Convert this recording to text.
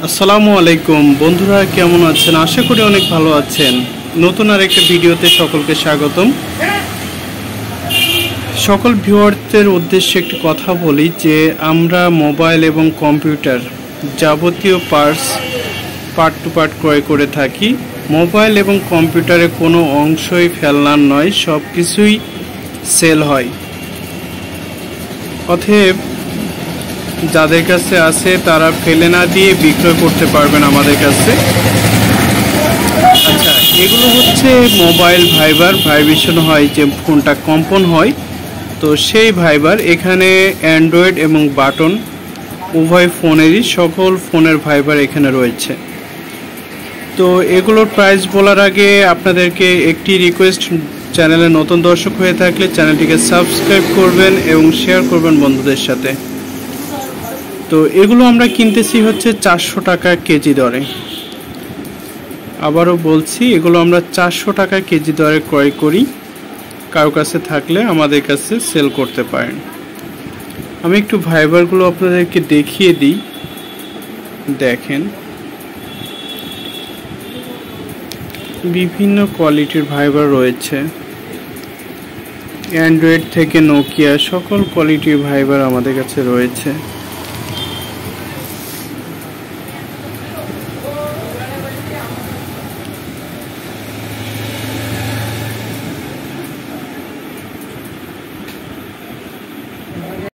আসসালামু আলাইকুম বন্ধুরা, কেমন আছেন? আশা করি অনেক ভালো আছেন। নতুন আরেকটা ভিডিওতে সকলকে স্বাগতম। সকল ভিউয়ারদের উদ্দেশ্যে একটি কথা বলি যে আমরা মোবাইল এবং কম্পিউটার যাবতীয় পার্ট টু পার্ট ক্রয় করে থাকি। মোবাইল এবং কম্পিউটারে কোনো অংশই ফেলনার নয়, সব কিছুই সেল হয়। অতএব যাদের কাছে আছে তারা ফেলে না দিয়ে বিক্রয় করতে পারবেন আমাদের কাছে। আচ্ছা, এগুলো হচ্ছে মোবাইল ভাইব্রেশন হয়, যে ফোনটা কম্পন হয়, তো সেই ভাইবার। এখানে অ্যান্ড্রয়েড এবং বাটন উভয় ফোনেরই, সকল ফোনের ভাইবার এখানে রয়েছে। তো এগুলোর প্রাইস বলার আগে আপনাদেরকে একটি রিকোয়েস্ট, চ্যানেলে নতুন দর্শক হয়ে থাকলে চ্যানেলটিকে সাবস্ক্রাইব করবেন এবং শেয়ার করবেন বন্ধুদের সাথে। তো এগুলো আমরা কিনতেছি হচ্ছে 400 টাকা কেজি দরে। আবারও বলছি, এগুলো আমরা 400 টাকা কেজি দরে ক্রয় করি। কারো কাছে থাকলে আমাদের কাছে সেল করতে পারেন। আমি একটু ভাইবারগুলো আপনাদেরকে দেখিয়ে দিই। দেখেন, বিভিন্ন কোয়ালিটির ভাইবার রয়েছে। অ্যান্ড্রয়েড থেকে নোকিয়া সকল কোয়ালিটির ভাইবার আমাদের কাছে রয়েছে।